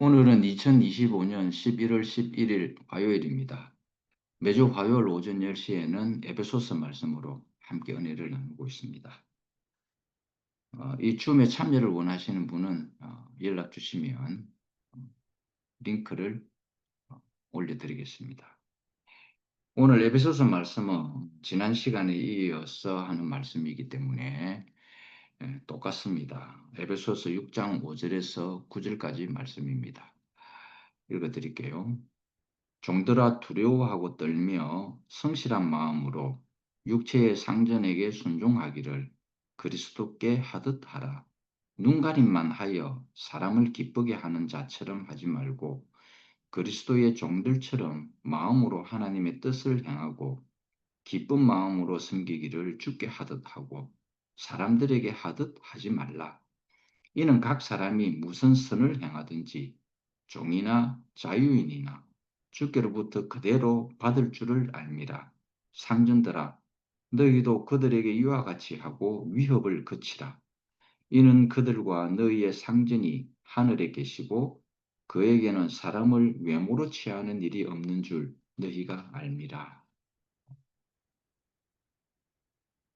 오늘은 2025년 11월 11일 화요일입니다. 매주 화요일 오전 10시에는 에베소서 말씀으로 함께 은혜를 나누고 있습니다. 이 줌에 참여를 원하시는 분은 연락 주시면 링크를 올려드리겠습니다. 오늘 에베소서 말씀은 지난 시간에 이어서 하는 말씀이기 때문에 똑같습니다. 에베소서 6장 5절에서 9절까지 말씀입니다. 읽어드릴게요. 종들아 두려워하고 떨며 성실한 마음으로 육체의 상전에게 순종하기를 그리스도께 하듯 하라. 눈가림만 하여 사람을 기쁘게 하는 자처럼 하지 말고 그리스도의 종들처럼 마음으로 하나님의 뜻을 행하고 기쁜 마음으로 섬기기를 주께 하듯 하고 사람들에게 하듯 하지 말라. 이는 각 사람이 무슨 선을 행하든지 종이나 자유인이나 주께로부터 그대로 받을 줄을 알미라. 상전들아, 너희도 그들에게 이와 같이 하고 위협을 그치라. 이는 그들과 너희의 상전이 하늘에 계시고 그에게는 사람을 외모로 취하는 일이 없는 줄 너희가 알미라.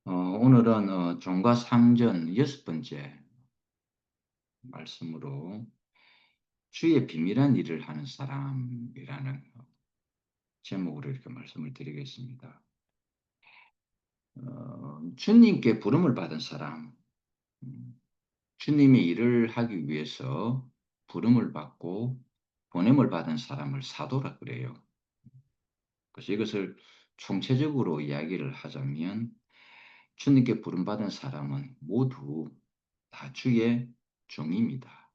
오늘은 종과 상전 6번째 말씀으로 주의 비밀한 일을 하는 사람이라는 제목으로 이렇게 말씀을 드리겠습니다. 주님께 부름을 받은 사람, 주님의 일을 하기 위해서 부름을 받고 보냄을 받은 사람을 사도라 그래요. 그래서 이것을 총체적으로 이야기를 하자면 주님께 부름받은 사람은 모두 다 주의 종입니다.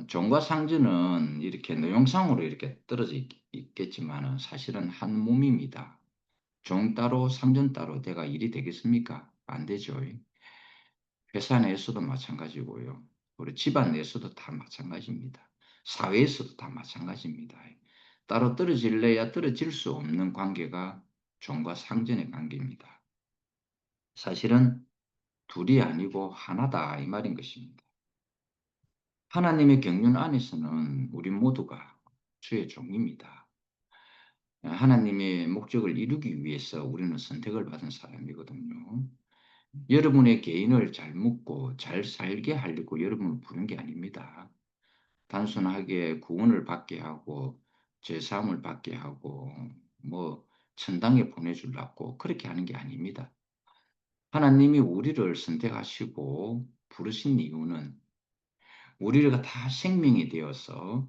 종과 상전은 이렇게 노용상으로 이렇게 떨어져 있겠지만 사실은 한 몸입니다. 종 따로 상전 따로 내가 일이 되겠습니까? 안 되죠. 회사 내에서도 마찬가지고요. 우리 집안 내에서도 다 마찬가지입니다. 사회에서도 다 마찬가지입니다. 따로 떨어질래야 떨어질 수 없는 관계가 종과 상전의 관계입니다. 사실은 둘이 아니고 하나다 이 말인 것입니다. 하나님의 경륜 안에서는 우리 모두가 주의 종입니다. 하나님의 목적을 이루기 위해서 우리는 선택을 받은 사람이거든요. 여러분의 개인을 잘 묻고 잘 살게 하려고 여러분을 부른 게 아닙니다. 단순하게 구원을 받게 하고 죄사함을 받게 하고 뭐 천당에 보내주려고 그렇게 하는 게 아닙니다. 하나님이 우리를 선택하시고 부르신 이유는 우리가 다 생명이 되어서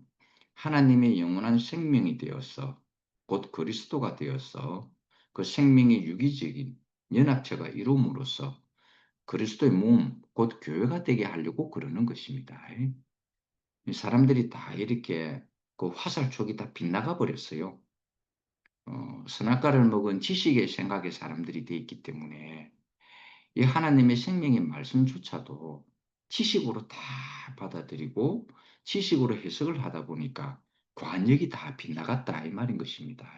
하나님의 영원한 생명이 되어서 곧 그리스도가 되어서 그 생명의 유기적인 연합체가 이룸으로써 그리스도의 몸, 곧 교회가 되게 하려고 그러는 것입니다. 사람들이 다 이렇게 그 화살촉이 다 빗나가 버렸어요. 선악과를 먹은 지식의 생각의 사람들이 돼 있기 때문에 이 하나님의 생명의 말씀조차도 지식으로 다 받아들이고 지식으로 해석을 하다 보니까 관역이 다 빗나갔다 이 말인 것입니다.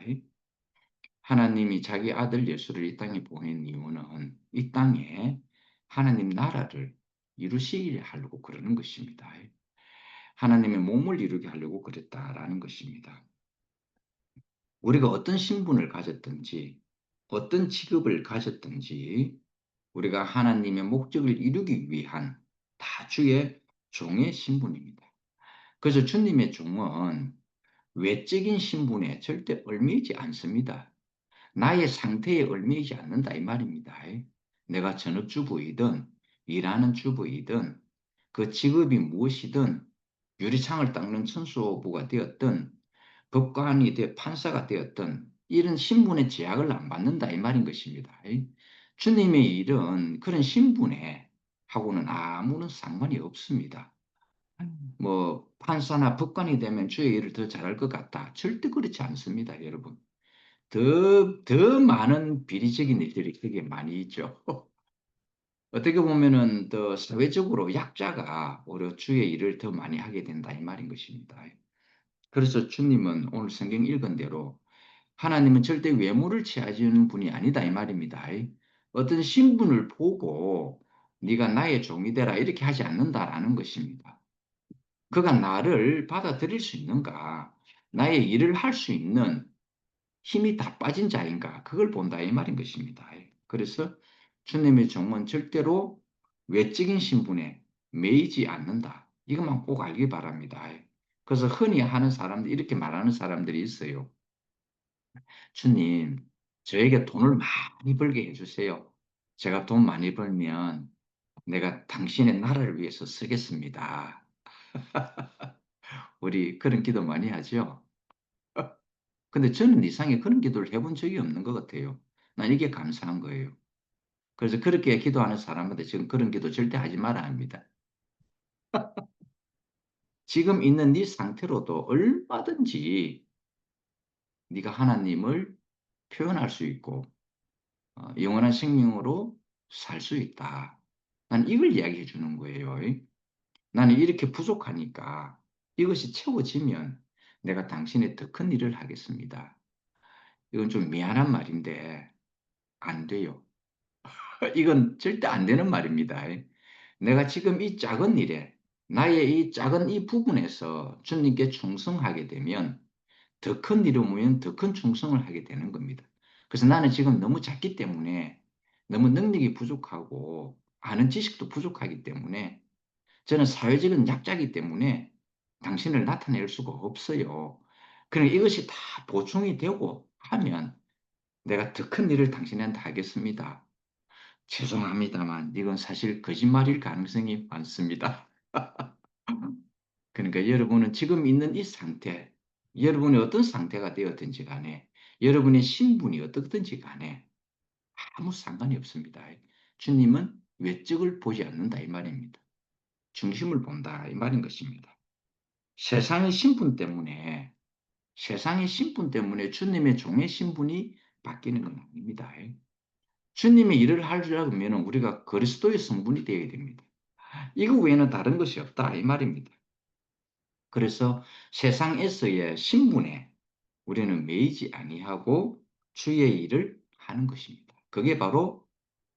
하나님이 자기 아들 예수를 이 땅에 보낸 이유는 이 땅에 하나님 나라를 이루시게 하려고 그러는 것입니다. 하나님의 몸을 이루게 하려고 그랬다라는 것입니다. 우리가 어떤 신분을 가졌든지 어떤 직업을 가졌든지 우리가 하나님의 목적을 이루기 위한 다 주의 종의 신분입니다. 그래서 주님의 종은 외적인 신분에 절대 얽매이지 않습니다. 나의 상태에 얽매이지 않는다 이 말입니다. 내가 전업주부이든 일하는 주부이든 그 직업이 무엇이든 유리창을 닦는 천수부가 되었든 법관이 되어 판사가 되었든 이런 신분의 제약을 안 받는다 이 말인 것입니다. 주님의 일은 그런 신분에 하고는 아무런 상관이 없습니다. 뭐 판사나 법관이 되면 주의 일을 더 잘할 것 같다. 절대 그렇지 않습니다, 여러분. 더 많은 비리적인 일들이 되게 많이 있죠. 어떻게 보면은 더 사회적으로 약자가 오히려 주의 일을 더 많이 하게 된다 이 말인 것입니다. 그래서 주님은 오늘 성경 읽은 대로 하나님은 절대 외모를 취하시는 분이 아니다 이 말입니다. 어떤 신분을 보고 네가 나의 종이 되라 이렇게 하지 않는다라는 것입니다. 그가 나를 받아들일 수 있는가? 나의 일을 할 수 있는 힘이 다 빠진 자인가? 그걸 본다 이 말인 것입니다. 그래서 주님의 종은 절대로 외적인 신분에 매이지 않는다. 이것만 꼭 알기 바랍니다. 그래서 흔히 하는 사람들, 이렇게 말하는 사람들이 있어요. 주님, 저에게 돈을 많이 벌게 해주세요. 제가 돈 많이 벌면 내가 당신의 나라를 위해서 쓰겠습니다. 우리 그런 기도 많이 하죠. 근데 저는 이상하게 그런 기도를 해본 적이 없는 것 같아요. 난 이게 감사한 거예요. 그래서 그렇게 기도하는 사람한테 지금 그런 기도 절대 하지 말아 합니다. 지금 있는 네 상태로도 얼마든지 네가 하나님을 표현할 수 있고 영원한 생명으로 살 수 있다. 난 이걸 이야기해 주는 거예요. 나는 이렇게 부족하니까 이것이 채워지면 내가 당신의 더 큰 일을 하겠습니다. 이건 좀 미안한 말인데 안 돼요. 이건 절대 안 되는 말입니다. 내가 지금 이 작은 일에 나의 이 작은 이 부분에서 주님께 충성하게 되면 더 큰 이루면 더 큰 충성을 하게 되는 겁니다. 그래서 나는 지금 너무 작기 때문에 너무 능력이 부족하고 아는 지식도 부족하기 때문에 저는 사회적인 약자이기 때문에 당신을 나타낼 수가 없어요. 그러니까 이것이 다 보충이 되고 하면 내가 더 큰 일을 당신한테 하겠습니다. 죄송합니다만 이건 사실 거짓말일 가능성이 많습니다. 그러니까 여러분은 지금 있는 이 상태, 여러분이 어떤 상태가 되었든지 간에 여러분의 신분이 어떻든지 간에 아무 상관이 없습니다. 주님은 외적을 보지 않는다 이 말입니다. 중심을 본다 이 말인 것입니다. 세상의 신분 때문에 세상의 신분 때문에 주님의 종의 신분이 바뀌는 건 아닙니다. 주님의 일을 하려면 우리가 그리스도의 성분이 되어야 됩니다. 이거 외에는 다른 것이 없다 이 말입니다. 그래서 세상에서의 신분에 우리는 매이지 아니하고 주의 일을 하는 것입니다. 그게 바로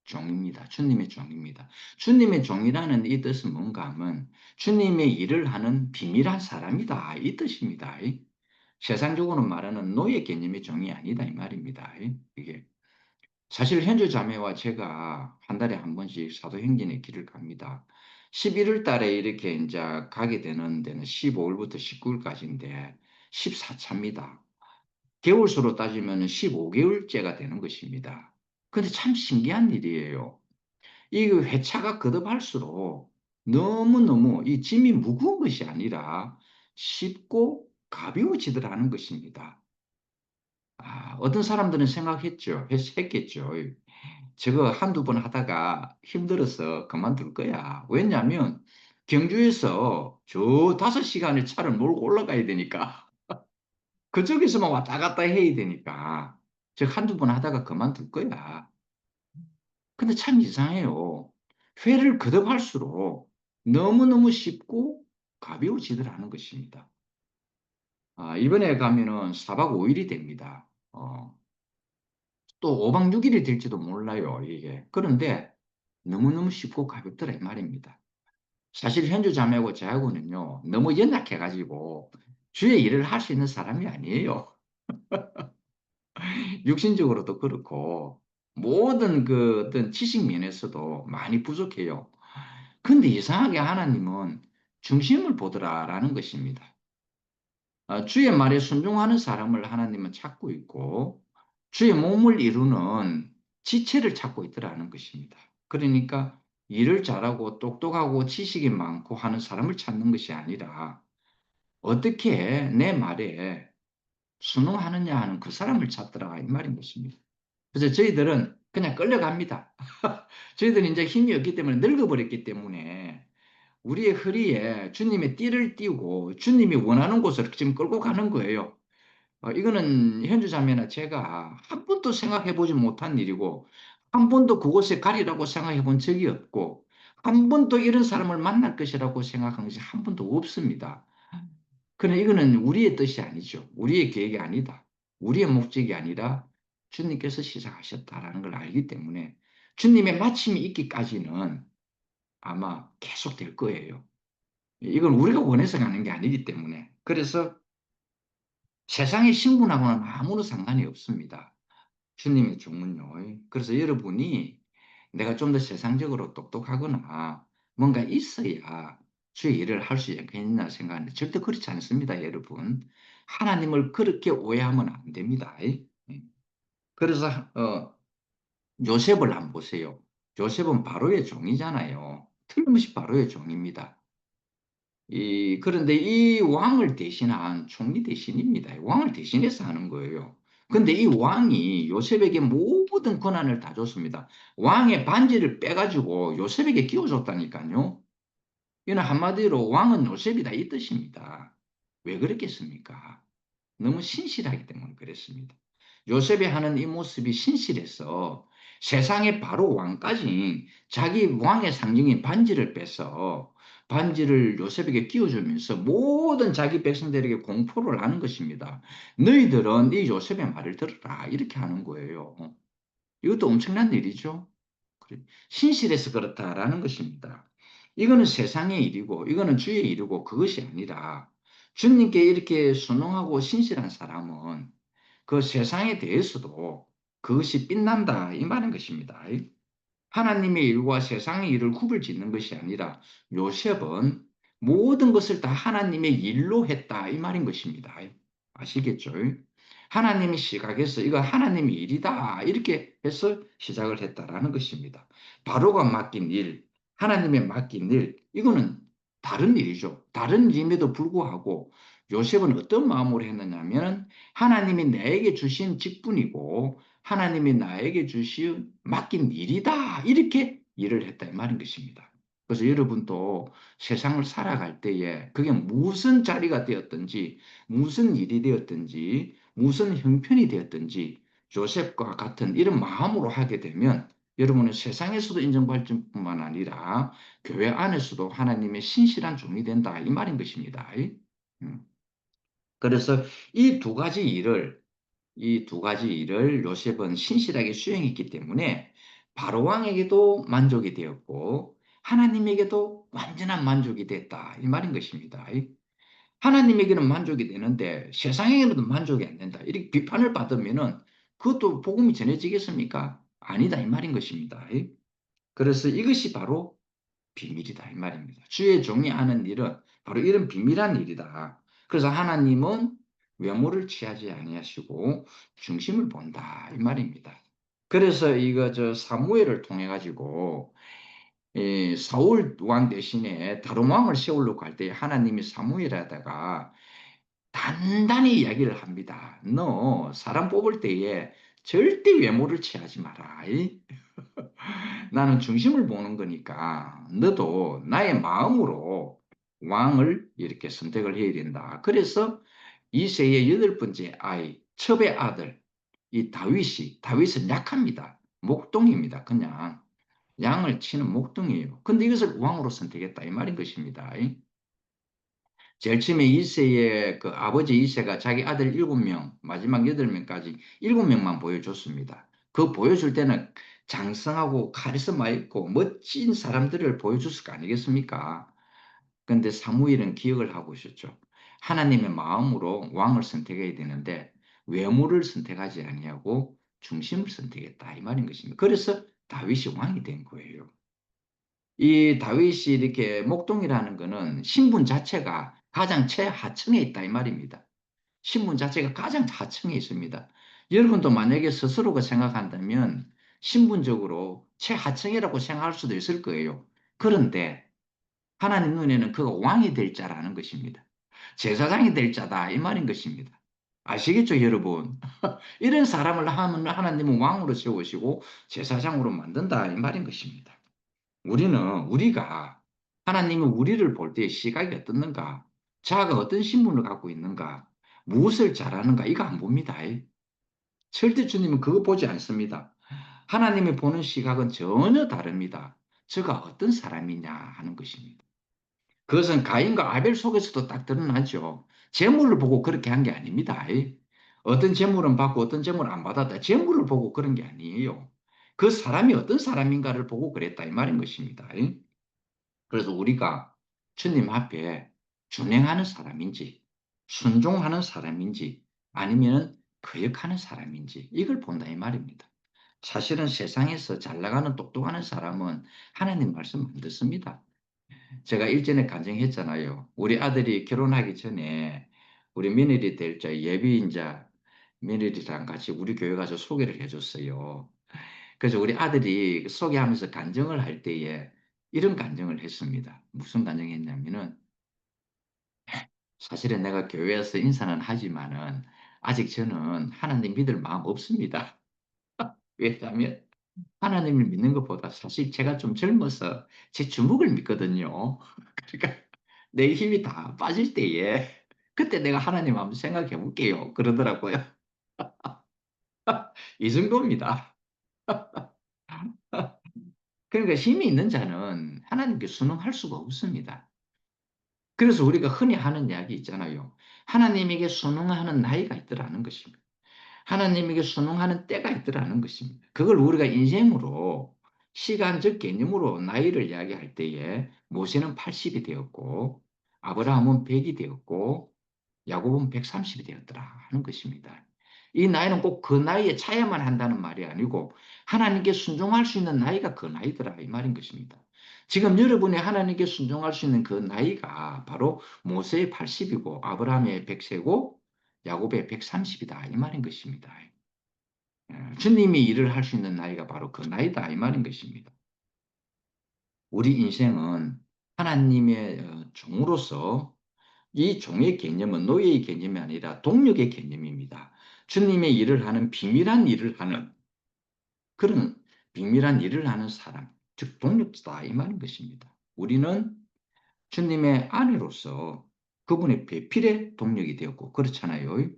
종입니다. 주님의 종입니다. 주님의 종이라는 이 뜻은 뭔가 하면 주님의 일을 하는 비밀한 사람이다 이 뜻입니다. 세상적으로 말하는 노예 개념의 종이 아니다 이 말입니다. 이게 사실 현주 자매와 제가 한 달에 한 번씩 사도행전의 길을 갑니다. 11월 달에 이렇게 이제 가게 되는 데는 15일부터 19일까지인데 14차입니다. 개월수로 따지면 15개월째가 되는 것입니다. 근데 참 신기한 일이에요. 이 회차가 거듭할수록 너무너무 이 짐이 무거운 것이 아니라 쉽고 가벼워지더라는 것입니다. 어떤 사람들은 생각했죠. 했겠죠. 저거 한두 번 하다가 힘들어서 그만둘 거야. 왜냐하면 경주에서 저 5시간의 차를 몰고 올라가야 되니까 그쪽에서만 왔다 갔다 해야 되니까 저 한두 번 하다가 그만둘 거야. 근데 참 이상해요. 회를 거듭할수록 너무너무 쉽고 가벼워지더라는 것입니다. 이번에 가면은 4박 5일이 됩니다. 또 5박 6일이 될지도 몰라요, 이게. 그런데 너무너무 쉽고 가볍더라, 이 말입니다. 사실 현주 자매하고 저하고는요, 너무 연약해가지고 주의 일을 할 수 있는 사람이 아니에요. 육신적으로도 그렇고, 모든 그 어떤 지식 면에서도 많이 부족해요. 근데 이상하게 하나님은 중심을 보더라라는 것입니다. 주의 말에 순종하는 사람을 하나님은 찾고 있고, 주의 몸을 이루는 지체를 찾고 있더라는 것입니다. 그러니까 일을 잘하고 똑똑하고 지식이 많고 하는 사람을 찾는 것이 아니라 어떻게 내 말에 순응하느냐 하는 그 사람을 찾더라 이 말인 것입니다. 그래서 저희들은 그냥 끌려갑니다. 저희들은 이제 힘이 없기 때문에 늙어버렸기 때문에 우리의 허리에 주님의 띠를 띠고 주님이 원하는 곳으로 지금 끌고 가는 거예요. 이거는 현주 자매나 제가 한 번도 생각해 보지 못한 일이고 한 번도 그곳에 가리라고 생각해 본 적이 없고 한 번도 이런 사람을 만날 것이라고 생각한 것이 한 번도 없습니다. 그러나 이거는 우리의 뜻이 아니죠. 우리의 계획이 아니다. 우리의 목적이 아니라 주님께서 시작하셨다라는 걸 알기 때문에 주님의 마침이 있기까지는 아마 계속 될 거예요. 이건 우리가 원해서 가는 게 아니기 때문에. 그래서 세상의 신분하고는 아무런 상관이 없습니다. 주님의 종은요. 그래서 여러분이 내가 좀 더 세상적으로 똑똑하거나 뭔가 있어야 주의 일을 할 수 있겠나 생각하는데 절대 그렇지 않습니다, 여러분. 하나님을 그렇게 오해하면 안 됩니다. 그래서 요셉을 한번 보세요. 요셉은 바로의 종이잖아요. 틀림없이 바로의 종입니다. 그런데 이 왕을 대신한 총리 대신입니다. 왕을 대신해서 하는 거예요. 근데 이 왕이 요셉에게 모든 권한을 다 줬습니다. 왕의 반지를 빼가지고 요셉에게 끼워줬다니까요. 이는 한마디로 왕은 요셉이다 이 뜻입니다. 왜 그랬겠습니까? 너무 신실하기 때문에 그랬습니다. 요셉이 하는 이 모습이 신실해서 세상의 바로 왕까지 자기 왕의 상징인 반지를 빼서 반지를 요셉에게 끼워주면서 모든 자기 백성들에게 공포를 하는 것입니다. 너희들은 이 요셉의 말을 들어라 이렇게 하는 거예요. 이것도 엄청난 일이죠. 신실해서 그렇다라는 것입니다. 이거는 세상의 일이고 이거는 주의 일이고 그것이 아니라 주님께 이렇게 순응하고 신실한 사람은 그 세상에 대해서도 그것이 빛난다 이 말인 것입니다. 하나님의 일과 세상의 일을 구별 짓는 것이 아니라 요셉은 모든 것을 다 하나님의 일로 했다 이 말인 것입니다. 아시겠죠? 하나님의 시각에서 이거 하나님의 일이다 이렇게 해서 시작을 했다라는 것입니다. 바로가 맡긴 일, 하나님의 맡긴 일, 이거는 다른 일이죠. 다른 일임에도 불구하고 요셉은 어떤 마음으로 했느냐면 하나님이 나에게 주신 직분이고 하나님이 나에게 주신 맡긴 일이다. 이렇게 일을 했다. 이 말인 것입니다. 그래서 여러분도 세상을 살아갈 때에 그게 무슨 자리가 되었든지, 무슨 일이 되었든지, 무슨 형편이 되었든지, 조셉과 같은 이런 마음으로 하게 되면 여러분은 세상에서도 인정받을 뿐만 아니라 교회 안에서도 하나님의 신실한 종이 된다. 이 말인 것입니다. 음. 그래서 이 두 가지 일을 이 두 가지 일을 요셉은 신실하게 수행했기 때문에 바로 왕에게도 만족이 되었고 하나님에게도 완전한 만족이 됐다. 이 말인 것입니다. 하나님에게는 만족이 되는데 세상에게는 만족이 안 된다. 이렇게 비판을 받으면은 그것도 복음이 전해지겠습니까? 아니다. 이 말인 것입니다. 그래서 이것이 바로 비밀이다 이 말입니다. 주의 종이 하는 일은 바로 이런 비밀한 일이다. 그래서 하나님은 외모를 취하지 아니하시고 중심을 본다 이 말입니다. 그래서 이거 저 사무엘을 통해 가지고 사울 왕 대신에 다른 왕을 세우려고 할 때 하나님이 사무엘에다가 단단히 이야기를 합니다. 너 사람 뽑을 때에 절대 외모를 취하지 마라. 나는 중심을 보는 거니까 너도 나의 마음으로 왕을 이렇게 선택을 해야 된다. 그래서 이세의 여덟 번째 아이, 첩의 아들, 이 다윗은 약합니다. 목동입니다. 그냥 양을 치는 목동이에요. 근데 이것을 왕으로 선택했다. 이 말인 것입니다. 제일 처음에 이세의 그 아버지 이세가 자기 아들 7명, 마지막 8명까지 7명만 보여줬습니다. 그 보여줄 때는 장성하고 카리스마 있고 멋진 사람들을 보여줬을 거 아니겠습니까? 그런데 사무엘은 기억을 하고 있었죠. 하나님의 마음으로 왕을 선택해야 되는데 외모를 선택하지 아니하고 중심을 선택했다 이 말인 것입니다. 그래서 다윗이 왕이 된 거예요. 이 다윗이 이렇게 목동이라는 거는 신분 자체가 가장 최하층에 있다 이 말입니다. 신분 자체가 가장 하층에 있습니다. 여러분도 만약에 스스로가 생각한다면 신분적으로 최하층이라고 생각할 수도 있을 거예요. 그런데 하나님 눈에는 그가 왕이 될 자라는 것입니다. 제사장이 될 자다 이 말인 것입니다. 아시겠죠, 여러분? 이런 사람을 하면 하나님은 왕으로 세우시고 제사장으로 만든다 이 말인 것입니다. 우리가 하나님이 우리를 볼 때 시각이 어떻는가, 자아가 어떤 신분을 갖고 있는가, 무엇을 잘하는가, 이거 안 봅니다. 절대 주님은 그거 보지 않습니다. 하나님이 보는 시각은 전혀 다릅니다. 저가 어떤 사람이냐 하는 것입니다. 그것은 가인과 아벨 속에서도 딱 드러나죠. 재물을 보고 그렇게 한 게 아닙니다. 어떤 재물은 받고 어떤 재물은 안 받았다. 재물을 보고 그런 게 아니에요. 그 사람이 어떤 사람인가를 보고 그랬다 이 말인 것입니다. 그래서 우리가 주님 앞에 준행하는 사람인지, 순종하는 사람인지, 아니면 거역하는 사람인지, 이걸 본다 이 말입니다. 사실은 세상에서 잘 나가는 똑똑한 사람은 하나님 말씀 안 듣습니다. 제가 일전에 간증했잖아요. 우리 아들이 결혼하기 전에 우리 며느리 될 자 예비인자 며느리랑 같이 우리 교회 가서 소개를 해줬어요. 그래서 우리 아들이 소개하면서 간증을 할 때에 이런 간증을 했습니다. 무슨 간증했냐면은, 사실은 내가 교회에서 인사는 하지만은 아직 저는 하나님 믿을 마음 없습니다. 왜냐하면 하나님을 믿는 것보다 사실 제가 좀 젊어서 제 주먹을 믿거든요. 그러니까 내 힘이 다 빠질 때에 그때 내가 하나님 한번 생각해 볼게요. 그러더라고요. 이 정도입니다. 그러니까 힘이 있는 자는 하나님께 순응할 수가 없습니다. 그래서 우리가 흔히 하는 이야기 있잖아요. 하나님에게 순응하는 나이가 있더라는 것입니다. 하나님에게 순응하는 때가 있더라는 것입니다. 그걸 우리가 인생으로 시간적 개념으로 나이를 이야기할 때에 모세는 80이 되었고 아브라함은 100이 되었고 야곱은 130이 되었더라 하는 것입니다. 이 나이는 꼭 그 나이에 차야만 한다는 말이 아니고 하나님께 순종할 수 있는 나이가 그 나이더라 이 말인 것입니다. 지금 여러분이 하나님께 순종할 수 있는 그 나이가 바로 모세의 80이고 아브라함의 100세고 야곱의 130이다 이 말인 것입니다. 주님이 일을 할 수 있는 나이가 바로 그 나이다 이 말인 것입니다. 우리 인생은 하나님의 종으로서 이 종의 개념은 노예의 개념이 아니라 동력의 개념입니다. 주님의 일을 하는 비밀한 일을 하는 그런 비밀한 일을 하는 사람, 즉 동력자다 이 말인 것입니다. 우리는 주님의 아내로서 그분의 배필의 동력이 되었고 그렇잖아요.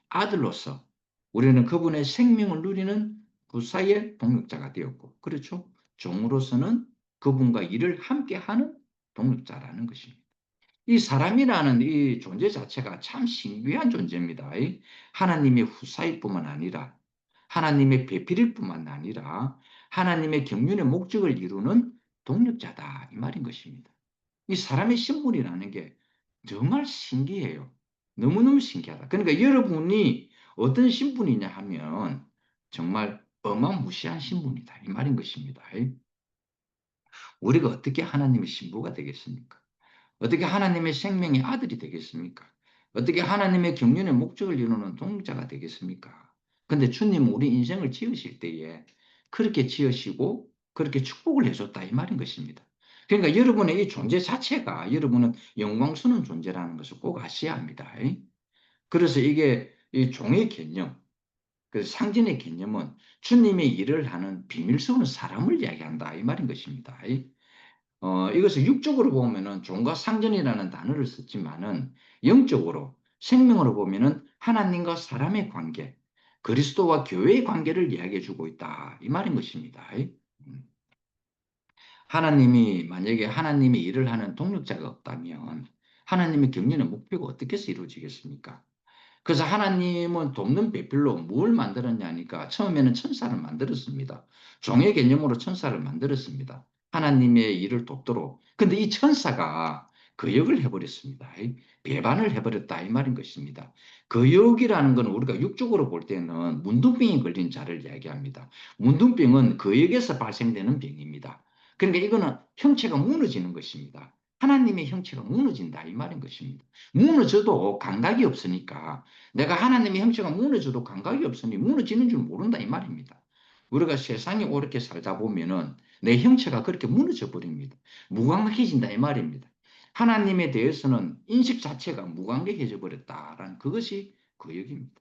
아들로서 우리는 그분의 생명을 누리는 구사의 동력자가 되었고 그렇죠. 종으로서는 그분과 일을 함께하는 동력자라는 것입니다. 이 사람이라는 이 존재 자체가 참 신비한 존재입니다. 하나님의 후사일 뿐만 아니라 하나님의 배필일 뿐만 아니라 하나님의 경륜의 목적을 이루는 동력자다 이 말인 것입니다. 이 사람의 신분이라는 게 정말 신기해요. 너무너무 신기하다. 그러니까 여러분이 어떤 신분이냐 하면 정말 어마무시한 신분이다 이 말인 것입니다. 우리가 어떻게 하나님의 신부가 되겠습니까? 어떻게 하나님의 생명의 아들이 되겠습니까? 어떻게 하나님의 경륜의 목적을 이루는 동자가 되겠습니까? 근데 주님은 우리 인생을 지으실 때에 그렇게 지으시고 그렇게 축복을 해줬다 이 말인 것입니다. 그러니까 여러분의 이 존재 자체가 여러분은 영광스러운 존재라는 것을 꼭 아셔야 합니다. 그래서 이게 이 종의 개념, 그 상징의 개념은 주님의 일을 하는 비밀스러운 사람을 이야기한다 이 말인 것입니다. 이것을 육적으로 보면은 종과 상전이라는 단어를 썼지만은 영적으로 생명으로 보면은 하나님과 사람의 관계, 그리스도와 교회의 관계를 이야기해 주고 있다. 이 말인 것입니다. 음. 하나님이 만약에 하나님의 일을 하는 동력자가 없다면 하나님의 경륜의 목표가 어떻게 해서 이루어지겠습니까? 그래서 하나님은 돕는 배필로 뭘 만들었냐니까 처음에는 천사를 만들었습니다. 종의 개념으로 천사를 만들었습니다. 하나님의 일을 돕도록. 근데 이 천사가 거역을 해버렸습니다. 배반을 해버렸다 이 말인 것입니다. 거역이라는 건 우리가 육적으로 볼 때는 문둥병이 걸린 자를 이야기합니다. 문둥병은 거역에서 발생되는 병입니다. 그러니까 이거는 형체가 무너지는 것입니다. 하나님의 형체가 무너진다 이 말인 것입니다. 무너져도 감각이 없으니까 내가 하나님의 형체가 무너져도 감각이 없으니 무너지는 줄 모른다 이 말입니다. 우리가 세상에 옳게 살다 보면은 내 형체가 그렇게 무너져 버립니다. 무감각해진다 이 말입니다. 하나님에 대해서는 인식 자체가 무감각해져 버렸다라는 그것이 거역입니다.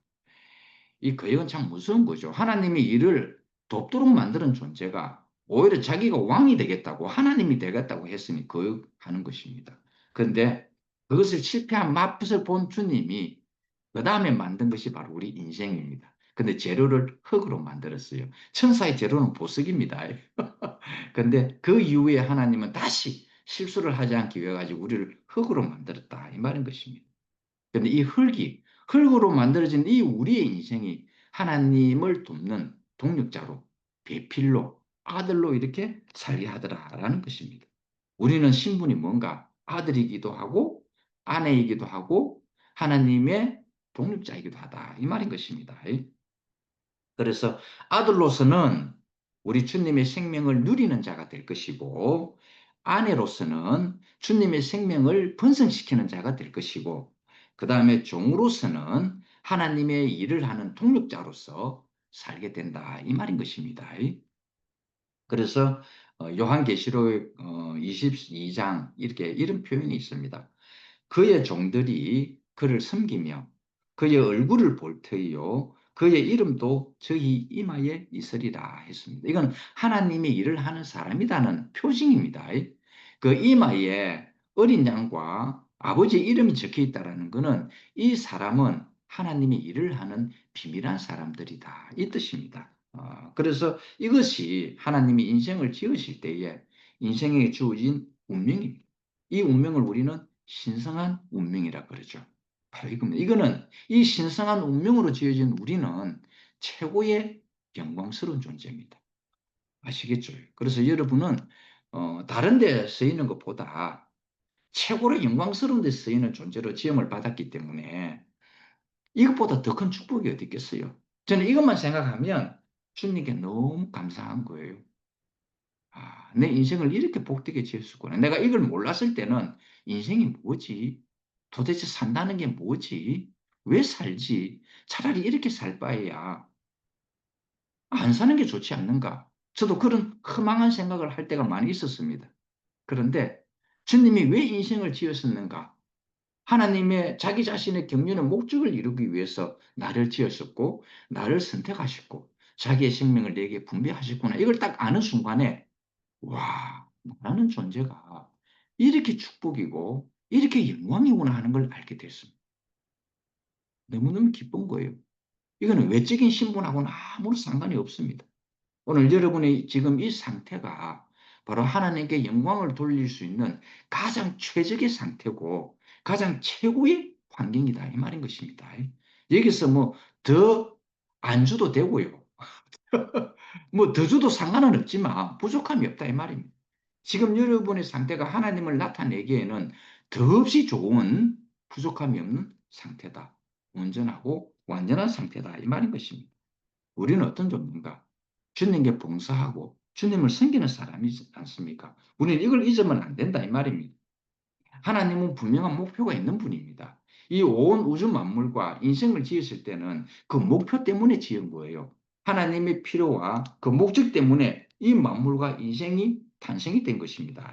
이 거역은 참 무서운 거죠. 하나님의 일을 돕도록 만드는 존재가 오히려 자기가 왕이 되겠다고 하나님이 되겠다고 했으니 거역하는 것입니다. 그런데 그것을 실패한 맛을 본 주님이 그 다음에 만든 것이 바로 우리 인생입니다. 근데 재료를 흙으로 만들었어요. 천사의 재료는 보석입니다. 근데 그 이후에 하나님은 다시 실수를 하지 않기 위해 가지고 우리를 흙으로 만들었다 이 말인 것입니다. 근데 이 흙으로 만들어진 이 우리의 인생이 하나님을 돕는 동력자로 배필로 아들로 이렇게 살게 하더라라는 것입니다. 우리는 신분이 뭔가 아들이기도 하고 아내이기도 하고 하나님의 독립자이기도 하다. 이 말인 것입니다. 그래서 아들로서는 우리 주님의 생명을 누리는 자가 될 것이고 아내로서는 주님의 생명을 번성시키는 자가 될 것이고 그 다음에 종으로서는 하나님의 일을 하는 동력자로서 살게 된다. 이 말인 것입니다. 그래서 요한계시록 22장 이렇게 이런 표현이 있습니다. 그의 종들이 그를 섬기며 그의 얼굴을 볼 터이요 그의 이름도 저희 이마에 있으리라 했습니다. 이건 하나님의 일을 하는 사람이라는 표징입니다. 그 이마에 어린 양과 아버지 이름이 적혀 있다는 것은 이 사람은 하나님의 일을 하는 비밀한 사람들이다. 이 뜻입니다. 그래서 이것이 하나님이 인생을 지으실 때에 인생에 주어진 운명입니다. 이 운명을 우리는 신성한 운명이라 그러죠. 바로 이겁니다. 이거는 이 신성한 운명으로 지어진 우리는 최고의 영광스러운 존재입니다. 아시겠죠? 그래서 여러분은 다른 데 쓰이는 것보다 최고로 영광스러운 데 쓰이는 존재로 지음을 받았기 때문에 이것보다 더 큰 축복이 어디 있겠어요? 저는 이것만 생각하면 주님께 너무 감사한 거예요. 내 인생을 이렇게 복되게 지었구나. 내가 이걸 몰랐을 때는 인생이 뭐지? 도대체 산다는 게 뭐지? 왜 살지? 차라리 이렇게 살 바에야 안 사는 게 좋지 않는가? 저도 그런 허망한 생각을 할 때가 많이 있었습니다. 그런데 주님이 왜 인생을 지었었는가? 하나님의 자기 자신의 경륜의 목적을 이루기 위해서 나를 지었었고, 나를 선택하셨고, 자기의 생명을 내게 분배하셨구나. 이걸 딱 아는 순간에 와, 나라는 존재가 이렇게 축복이고 이렇게 영광이구나 하는 걸 알게 됐습니다. 너무너무 기쁜 거예요. 이거는 외적인 신분하고는 아무런 상관이 없습니다. 오늘 여러분의 지금 이 상태가 바로 하나님께 영광을 돌릴 수 있는 가장 최적의 상태고 가장 최고의 환경이다 이 말인 것입니다. 여기서 뭐 더 안 줘도 되고요. 뭐 더 줘도 상관은 없지만 부족함이 없다 이 말입니다. 지금 여러분의 상태가 하나님을 나타내기에는 더없이 좋은 부족함이 없는 상태다. 온전하고 완전한 상태다. 이 말인 것입니다. 우리는 어떤 존재인가? 주님께 봉사하고 주님을 섬기는 사람이지 않습니까? 우리는 이걸 잊으면 안 된다. 이 말입니다. 하나님은 분명한 목표가 있는 분입니다. 이 온 우주 만물과 인생을 지었을 때는 그 목표 때문에 지은 거예요. 하나님의 필요와 그 목적 때문에 이 만물과 인생이 탄생이 된 것입니다.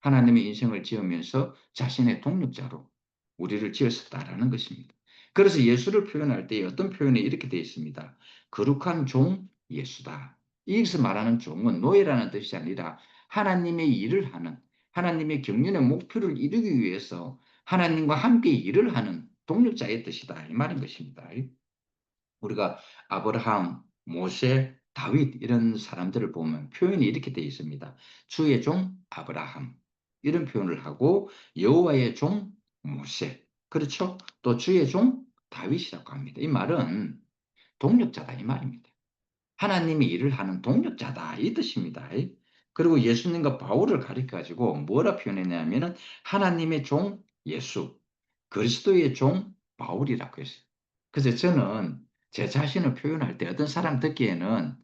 하나님의 인생을 지으면서 자신의 동력자로 우리를 지었다라는 것입니다. 그래서 예수를 표현할 때 어떤 표현이 이렇게 되어 있습니다. 거룩한 종 예수다. 여기서 말하는 종은 노예라는 뜻이 아니라 하나님의 일을 하는 하나님의 경륜의 목표를 이루기 위해서 하나님과 함께 일을 하는 동력자의 뜻이다. 이 말인 것입니다. 우리가 아브라함, 모세, 다윗 이런 사람들을 보면 표현이 이렇게 되어 있습니다. 주의 종 아브라함 이런 표현을 하고 여호와의 종 모세 그렇죠? 또 주의 종 다윗이라고 합니다. 이 말은 동력자다 이 말입니다. 하나님이 일을 하는 동력자다 이 뜻입니다. 그리고 예수님과 바울을 가리켜 가지고 뭐라 표현했냐면은 하나님의 종 예수, 그리스도의 종 바울이라고 했어요. 그래서 저는 제 자신을 표현할 때 어떤 사람 듣기에는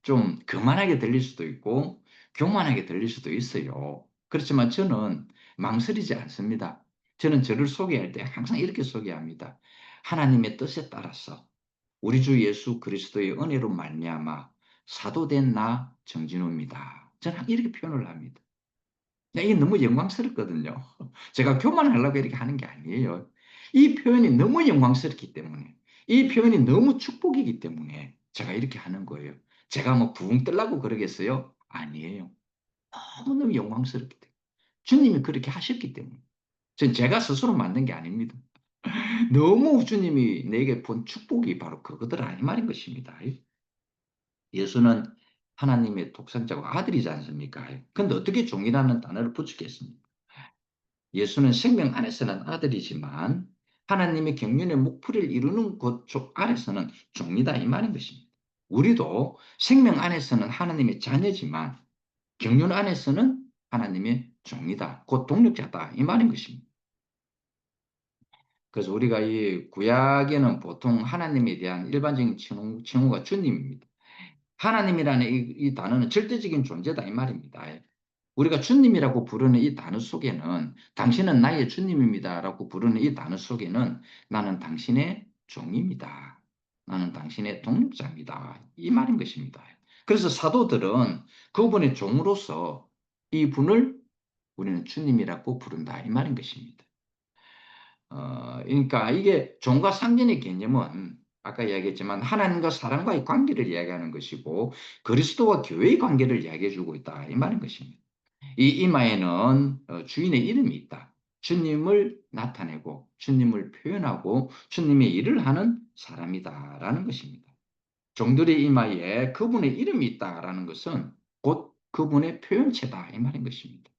좀 거만하게 들릴 수도 있고 교만하게 들릴 수도 있어요. 그렇지만 저는 망설이지 않습니다. 저는 저를 소개할 때 항상 이렇게 소개합니다. 하나님의 뜻에 따라서 우리 주 예수 그리스도의 은혜로 말미암아 사도된 나 정진호입니다. 저는 이렇게 표현을 합니다. 이게 너무 영광스럽거든요. 제가 교만하려고 이렇게 하는 게 아니에요. 이 표현이 너무 영광스럽기 때문에, 이 표현이 너무 축복이기 때문에 제가 이렇게 하는 거예요. 제가 뭐 부흥 뜨려고 그러겠어요? 아니에요. 너무너무 영광스럽기 때문에. 주님이 그렇게 하셨기 때문에. 전 제가 스스로 만든 게 아닙니다. 너무 주님이 내게 본 축복이 바로 그거더라 이 말인 것입니다. 예수는 하나님의 독생자고 아들이지 않습니까? 근데 어떻게 종이라는 단어를 붙였겠습니까? 예수는 생명 안에서는 아들이지만 하나님의 경륜의 목표를 이루는 그쪽 아래서는 종이다 이 말인 것입니다. 우리도 생명 안에서는 하나님의 자녀지만 경륜 안에서는 하나님의 종이다. 곧 동력자다. 이 말인 것입니다. 그래서 우리가 이 구약에는 보통 하나님에 대한 일반적인 칭호가 주님입니다. 하나님이라는 이 단어는 절대적인 존재다 이 말입니다. 우리가 주님이라고 부르는 이 단어 속에는 당신은 나의 주님입니다라고 부르는 이 단어 속에는 나는 당신의 종입니다. 나는 당신의 동력자입니다. 이 말인 것입니다. 그래서 사도들은 그분의 종으로서 이 분을 우리는 주님이라고 부른다 이 말인 것입니다. 그러니까 이게 종과 상전의 개념은 아까 이야기했지만 하나님과 사람과의 관계를 이야기하는 것이고 그리스도와 교회의 관계를 이야기해 주고 있다 이 말인 것입니다. 이 이마에는 주인의 이름이 있다. 주님을 나타내고 주님을 표현하고 주님의 일을 하는 사람이다라는 것입니다. 종들의 이마에 그분의 이름이 있다라는 것은 곧 그분의 표현체다 이 말인 것입니다.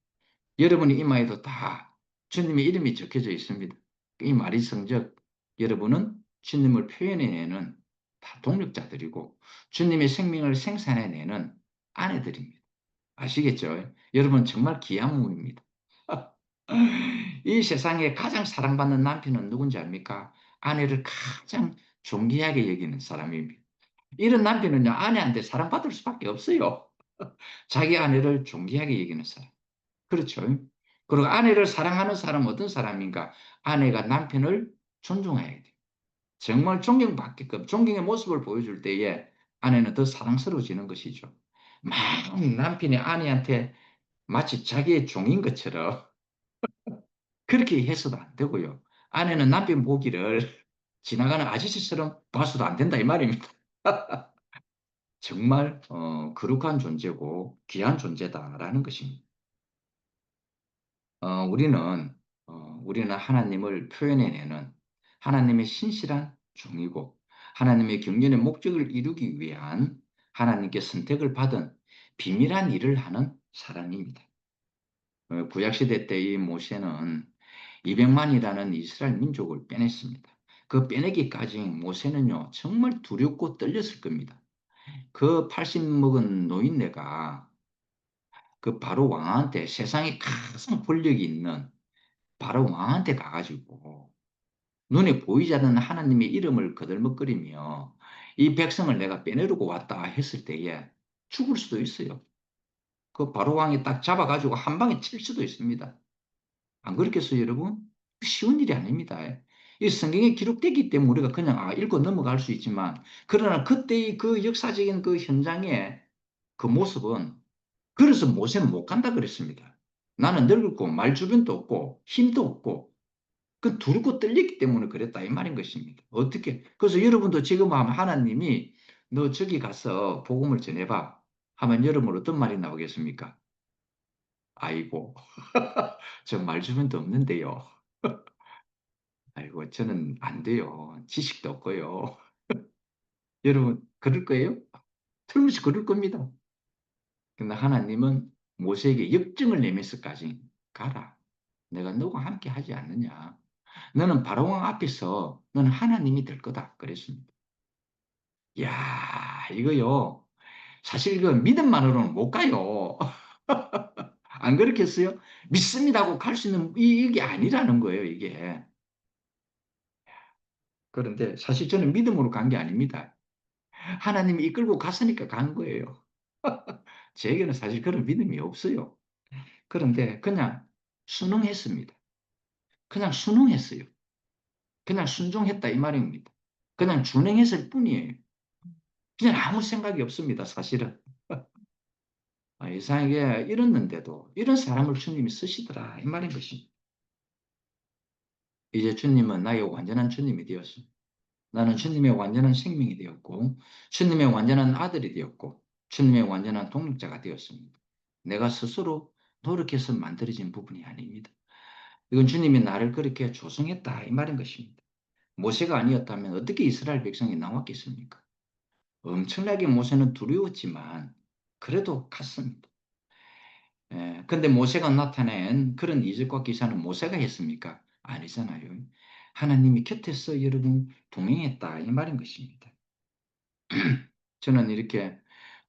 여러분의 이마에도 다 주님의 이름이 적혀져 있습니다. 이 말이 성적 여러분은 주님을 표현해내는 다 동력자들이고 주님의 생명을 생산해내는 아내들입니다. 아시겠죠? 여러분 정말 귀한 몸입니다. 이 세상에 가장 사랑받는 남편은 누군지 압니까? 아내를 가장 존귀하게 여기는 사람입니다. 이런 남편은요, 아내한테 사랑받을 수밖에 없어요. 자기 아내를 존귀하게 여기는 사람. 그렇죠. 그리고 아내를 사랑하는 사람은 어떤 사람인가? 아내가 남편을 존중해야 돼. 정말 존경받게끔, 존경의 모습을 보여줄 때에 아내는 더 사랑스러워지는 것이죠. 막 남편이 아내한테 마치 자기의 종인 것처럼 그렇게 해서도 안 되고요. 아내는 남편 보기를 지나가는 아저씨처럼 봐서도 안 된다 이 말입니다. 정말 거룩한 존재고 귀한 존재다라는 것입니다. 우리는 우리는 하나님을 표현해내는 하나님의 신실한 종이고 하나님의 경륜의 목적을 이루기 위한 하나님께 선택을 받은 비밀한 일을 하는 사람입니다. 구약시대 때 이 모세는 200만이라는 이스라엘 민족을 빼냈습니다. 그 빼내기까지 모세는요, 정말 두렵고 떨렸을 겁니다. 그 80 먹은 노인네가 그 바로 왕한테 세상에 가장 권력이 있는 바로 왕한테 가가지고 눈에 보이지 않는 하나님의 이름을 거들먹거리며 이 백성을 내가 빼내려고 왔다 했을 때에 죽을 수도 있어요. 그 바로 왕이 딱 잡아가지고 한 방에 칠 수도 있습니다. 안 그렇겠어요, 여러분? 쉬운 일이 아닙니다. 이 성경에 기록되기 때문에 우리가 그냥 읽고 넘어갈 수 있지만, 그러나 그때의 그 역사적인 그 현장의 그 모습은, 그래서 모세는 못 간다 그랬습니다. 나는 늙었고, 말 주변도 없고, 힘도 없고, 그 두렵고 떨리기 때문에 그랬다 이 말인 것입니다. 어떻게? 그래서 여러분도 지금 하면 하나님이 너 저기 가서 복음을 전해봐 하면 여러분 어떤 말이 나오겠습니까? 아이고, 저 말 주변도 없는데요. 아이고, 저는 안 돼요. 지식도 없고요. 여러분, 그럴 거예요? 틀림없이 그럴 겁니다. 그러나 하나님은 모세에게 역증을 내면서까지 가라. 내가 너와 함께 하지 않느냐. 너는 바로왕 앞에서 너는 하나님이 될 거다. 그랬습니다. 야, 이거요. 사실 이거 믿음만으로는 못 가요. 안 그렇겠어요? 믿습니다고 갈 수 있는 이게 아니라는 거예요, 이게. 그런데 사실 저는 믿음으로 간 게 아닙니다. 하나님이 이끌고 갔으니까 간 거예요. 제게는 사실 그런 믿음이 없어요. 그런데 그냥 순응했습니다. 그냥 순응했어요. 그냥 순종했다 이 말입니다. 그냥 준행했을 뿐이에요. 그냥 아무 생각이 없습니다, 사실은. 이상하게 이랬는데도 이런 사람을 주님이 쓰시더라 이 말인 것입니다. 이제 주님은 나의 완전한 주님이 되었습니다. 나는 주님의 완전한 생명이 되었고 주님의 완전한 아들이 되었고 주님의 완전한 동력자가 되었습니다. 내가 스스로 노력해서 만들어진 부분이 아닙니다. 이건 주님이 나를 그렇게 조성했다 이 말인 것입니다. 모세가 아니었다면 어떻게 이스라엘 백성이 나왔겠습니까? 엄청나게 모세는 두려웠지만 그래도 갔습니다. 근데 모세가 나타낸 그런 이적과 기사는 모세가 했습니까? 아니잖아요. 하나님이 곁에서 여러분 동행했다 이 말인 것입니다. 저는 이렇게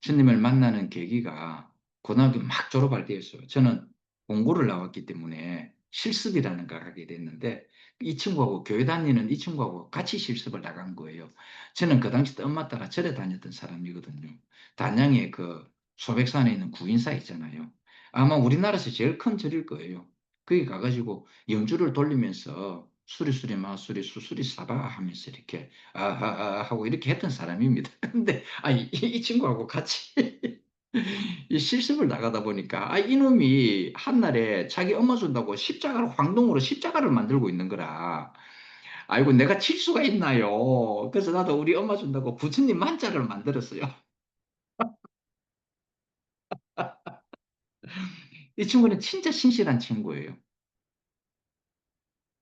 주님을 만나는 계기가 고등학교 막 졸업할 때였어요. 저는 공고를 나왔기 때문에 실습이라는 걸 하게 됐는데 이 친구하고 교회 다니는 이 친구하고 같이 실습을 나간 거예요. 저는 그 당시 때 엄마 따라 절에 다녔던 사람이거든요. 단양에 그 소백산에 있는 구인사 있잖아요. 아마 우리나라에서 제일 큰 절일 거예요. 거기 가가지고 영주를 돌리면서 수리수리 마수리 수수리 사바 하면서 이렇게 아하아 하고 이렇게 했던 사람입니다. 근데 이 친구하고 같이 이 실습을 나가다 보니까 이놈이 한날에 자기 엄마 준다고 십자가를 황동으로 십자가를 만들고 있는 거라. 아이고 내가 칠 수가 있나요? 그래서 나도 우리 엄마 준다고 부처님 만자를 만들었어요. 이 친구는 진짜 신실한 친구예요.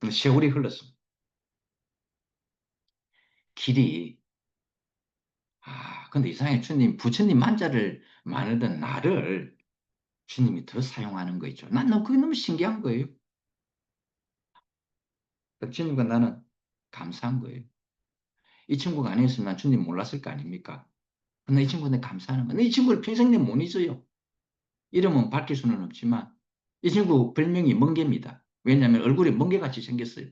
근데 세월이 흘렀습니다. 길이 근데 이상하게 주님 부처님 만자를 만들던 나를 주님이 더 사용하는 거 있죠. 난 그게 너무 신기한 거예요. 그 주님과 나는 감사한 거예요. 이 친구가 아니었으면 난 주님 몰랐을 거 아닙니까? 근데 이 친구한테 감사하는 거야. 이 친구를 평생 내못 잊어요. 이름은 밝힐 수는 없지만 이 친구 별명이 멍게입니다. 왜냐하면 얼굴이 멍게같이 생겼어요.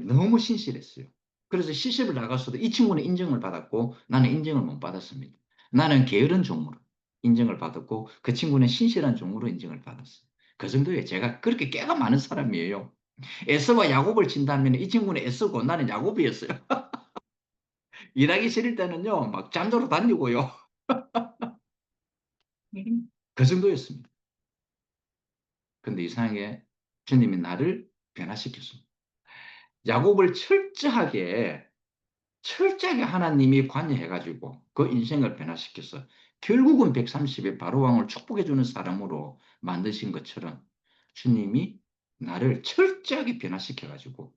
너무 신실했어요. 그래서 시집을 나갔어도 이 친구는 인정을 받았고 나는 인정을 못 받았습니다. 나는 게으른 종으로 인정을 받았고 그 친구는 신실한 종으로 인정을 받았어요. 그 정도에 제가 그렇게 깨가 많은 사람이에요. 에서와 야곱을 친다면 이 친구는 에서고 나는 야곱이었어요. 일하기 싫을 때는요, 막 잠자러 다니고요. 그 정도였습니다. 근데 이상하게 주님이 나를 변화시켰습니다. 야곱을 철저하게 하나님이 관여해가지고 그 인생을 변화시켜서 결국은 130의 바로왕을 축복해주는 사람으로 만드신 것처럼 주님이 나를 철저하게 변화시켜가지고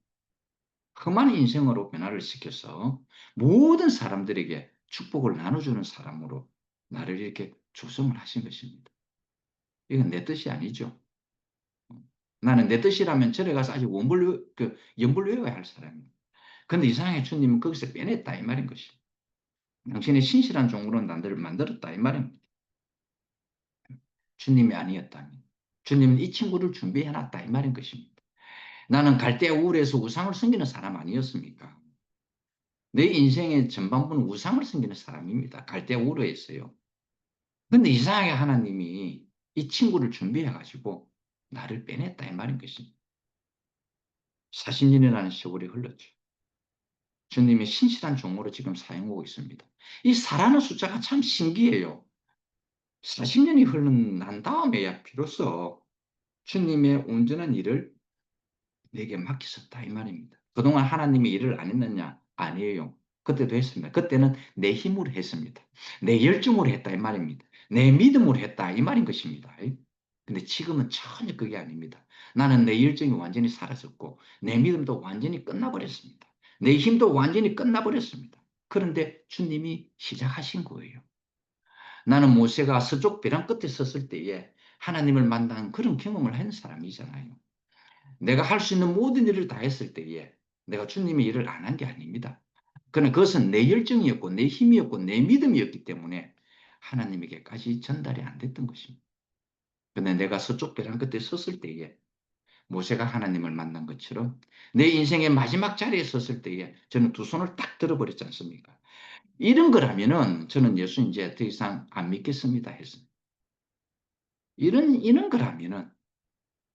험한 인생으로 변화를 시켜서 모든 사람들에게 축복을 나눠주는 사람으로 나를 이렇게 조성을 하신 것입니다. 이건 내 뜻이 아니죠. 나는 내 뜻이라면 절에 가서 아직 연불 외워야 할 사람입니다. 근데 이상하게 주님은 거기서 빼냈다 이 말인 것이. 당신의 신실한 종으로 나를 만들었다 이 말입니다. 주님이 아니었다면. 주님은 이 친구를 준비해놨다 이 말인 것입니다. 나는 갈대아 우울에서 우상을 섬기는 사람 아니었습니까? 내 인생의 전반부는 우상을 섬기는 사람입니다. 갈대아 우르에서요. 근데 이상하게 하나님이 이 친구를 준비해가지고 나를 빼냈다 이 말인 것입니다. 40년이라는 세월이 흘렀죠. 주님의 신실한 종으로 지금 사용하고 있습니다. 이 4라는 숫자가 참 신기해요. 40년이 흐른 난 다음에야 비로소 주님의 온전한 일을 내게 맡기셨다 이 말입니다. 그동안 하나님이 일을 안 했느냐? 아니에요. 그때도 했습니다. 그때는 내 힘으로 했습니다. 내 열정으로 했다 이 말입니다. 내 믿음으로 했다 이 말인 것입니다. 근데 지금은 전혀 그게 아닙니다. 나는 내 열정이 완전히 사라졌고 내 믿음도 완전히 끝나버렸습니다. 내 힘도 완전히 끝나버렸습니다. 그런데 주님이 시작하신 거예요. 나는 모세가 서쪽 벼랑 끝에 섰을 때에 하나님을 만난 그런 경험을 한 사람이잖아요. 내가 할 수 있는 모든 일을 다 했을 때에 내가 주님의 일을 안 한 게 아닙니다. 그러나 그것은 내 열정이었고 내 힘이었고 내 믿음이었기 때문에 하나님에게까지 전달이 안 됐던 것입니다. 그런데 내가 서쪽 벼랑 끝에 섰을 때에 모세가 하나님을 만난 것처럼 내 인생의 마지막 자리에 섰을 때에 저는 두 손을 딱 들어버렸지 않습니까? 이런 거라면은 저는 예수 이제 더 이상 안 믿겠습니다 했습니다. 이런 거라면은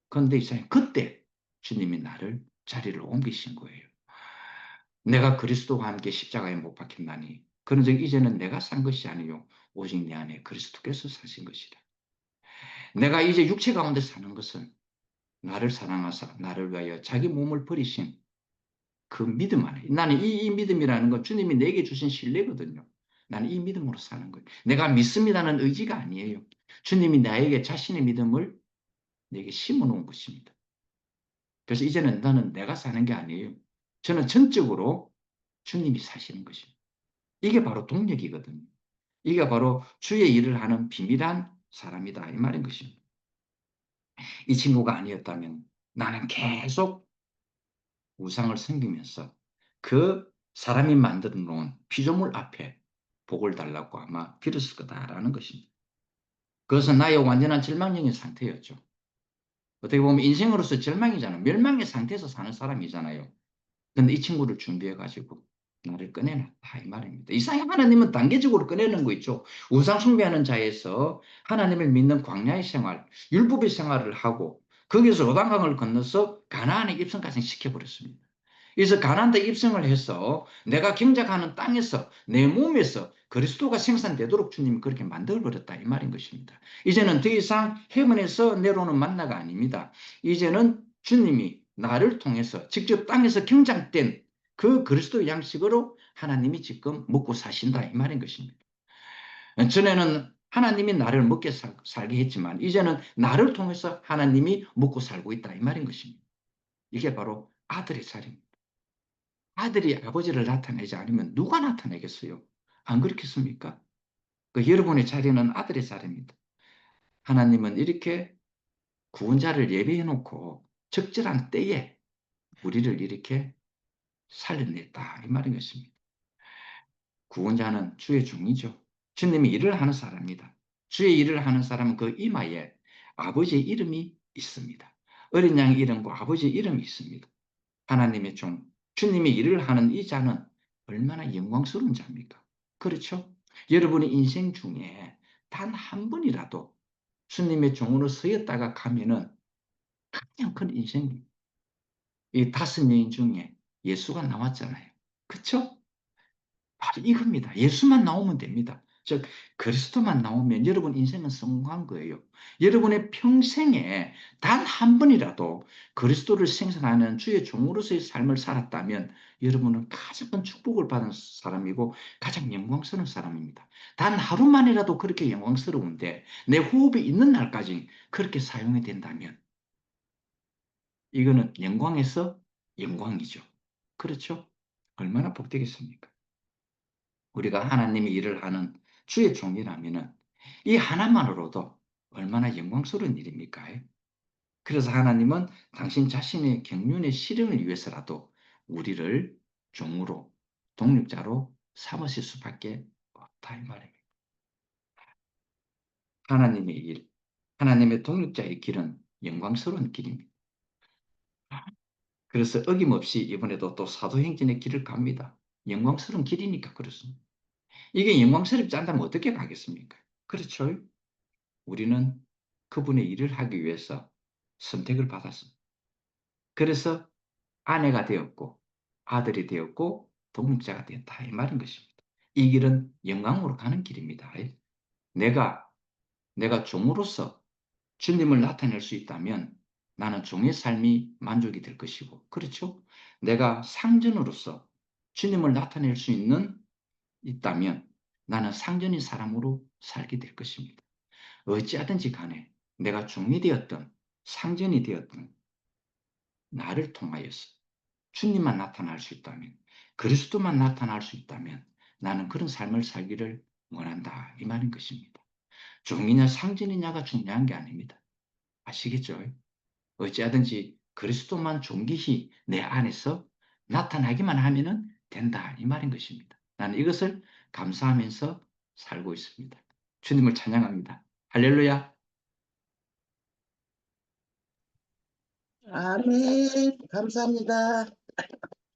그런데 이상해 그때 주님이 나를 자리를 옮기신 거예요. 내가 그리스도와 함께 십자가에 못 박혔나니 그런즉 이제는 내가 산 것이 아니요 오직 내 안에 그리스도께서 사신 것이라. 내가 이제 육체 가운데 사는 것은 나를 사랑하사 나를 위하여 자기 몸을 버리신 그 믿음 안에 나는 이 믿음이라는 건 주님이 내게 주신 신뢰거든요. 나는 이 믿음으로 사는 거예요. 내가 믿습니다는 의지가 아니에요. 주님이 나에게 자신의 믿음을 내게 심어 놓은 것입니다. 그래서 이제는 나는 내가 사는 게 아니에요. 저는 전적으로 주님이 사시는 것입니다. 이게 바로 동력이거든요. 이게 바로 주의 일을 하는 비밀한 사람이다 이 말인 것입니다. 이 친구가 아니었다면 나는 계속 우상을 섬기면서 그 사람이 만들어 놓은 피조물 앞에 복을 달라고 아마 빌었을 거다라는 것입니다. 그것은 나의 완전한 절망적인 상태였죠. 어떻게 보면 인생으로서 절망이잖아요. 멸망의 상태에서 사는 사람이잖아요. 근데 이 친구를 준비해가지고 나를 꺼내놨다 이 말입니다. 이상히 하나님은 단계적으로 꺼내는 거 있죠. 우상 숭배하는 자에서 하나님을 믿는 광야의 생활, 율법의 생활을 하고 거기서 요단강을 건너서 가나안의 입성까지 시켜버렸습니다. 그래서 가나안에 입성을 해서 내가 경작하는 땅에서 내 몸에서 그리스도가 생산되도록 주님이 그렇게 만들어버렸다 이 말인 것입니다. 이제는 더 이상 헤븐에서 내려오는 만나가 아닙니다. 이제는 주님이 나를 통해서 직접 땅에서 경작된 그 그리스도 양식으로 하나님이 지금 먹고 사신다 이 말인 것입니다. 전에는 하나님이 나를 먹게 살게 했지만 이제는 나를 통해서 하나님이 먹고 살고 있다 이 말인 것입니다. 이게 바로 아들의 자리입니다. 아들이 아버지를 나타내지 않으면 누가 나타내겠어요? 안 그렇겠습니까? 그 여러분의 자리는 아들의 자리입니다. 하나님은 이렇게 구원자를 예비해 놓고 적절한 때에 우리를 이렇게 살려냈다 이 말인 것입니다. 구원자는 주의 종이죠. 주님이 일을 하는 사람입니다. 주의 일을 하는 사람은 그 이마에 아버지의 이름이 있습니다. 어린 양의 이름과 아버지의 이름이 있습니다. 하나님의 종, 주님의 일을 하는 이 자는 얼마나 영광스러운 자입니까? 그렇죠? 여러분의 인생 중에 단 한 번이라도 주님의 종으로 서였다가 가면은 그냥 큰 인생입니다. 이 5명 중에 예수가 나왔잖아요. 그렇죠? 바로 이겁니다. 예수만 나오면 됩니다. 즉 그리스도만 나오면 여러분 인생은 성공한 거예요. 여러분의 평생에 단 한 번이라도 그리스도를 생성하는 주의 종으로서의 삶을 살았다면 여러분은 가장 큰 축복을 받은 사람이고 가장 영광스러운 사람입니다. 단 하루만이라도 그렇게 영광스러운데 내 호흡이 있는 날까지 그렇게 사용이 된다면 이거는 영광에서 영광이죠. 그렇죠? 얼마나 복되겠습니까? 우리가 하나님의 일을 하는 주의 종이라면 이 하나만으로도 얼마나 영광스러운 일입니까? 그래서 하나님은 당신 자신의 경륜의 실현을 위해서라도 우리를 종으로, 독립자로 삼으실 수밖에 없다 이 말입니다. 하나님의 일, 하나님의 독립자의 길은 영광스러운 길입니다. 그래서 어김없이 이번에도 또 사도행전의 길을 갑니다. 영광스러운 길이니까 그렇습니다. 이게 영광스럽지 않다면 어떻게 가겠습니까? 그렇죠? 우리는 그분의 일을 하기 위해서 선택을 받았습니다. 그래서 아내가 되었고 아들이 되었고 독립자가 되었다 이 말인 것입니다. 이 길은 영광으로 가는 길입니다. 내가 내가 종으로서 주님을 나타낼 수 있다면 나는 종의 삶이 만족이 될 것이고 그렇죠? 내가 상전으로서 주님을 나타낼 수 있다면 나는 상전인 사람으로 살게 될 것입니다. 어찌하든지 간에 내가 종이 되었든 상전이 되었든 나를 통하여서 주님만 나타날 수 있다면 그리스도만 나타날 수 있다면 나는 그런 삶을 살기를 원한다 이 말인 것입니다. 종이냐 상전이냐가 중요한 게 아닙니다. 아시겠죠? 어찌하든지 그리스도만 존귀히 내 안에서 나타나기만 하면 된다 이 말인 것입니다. 나는 이것을 감사하면서 살고 있습니다. 주님을 찬양합니다. 할렐루야. 아멘. 감사합니다.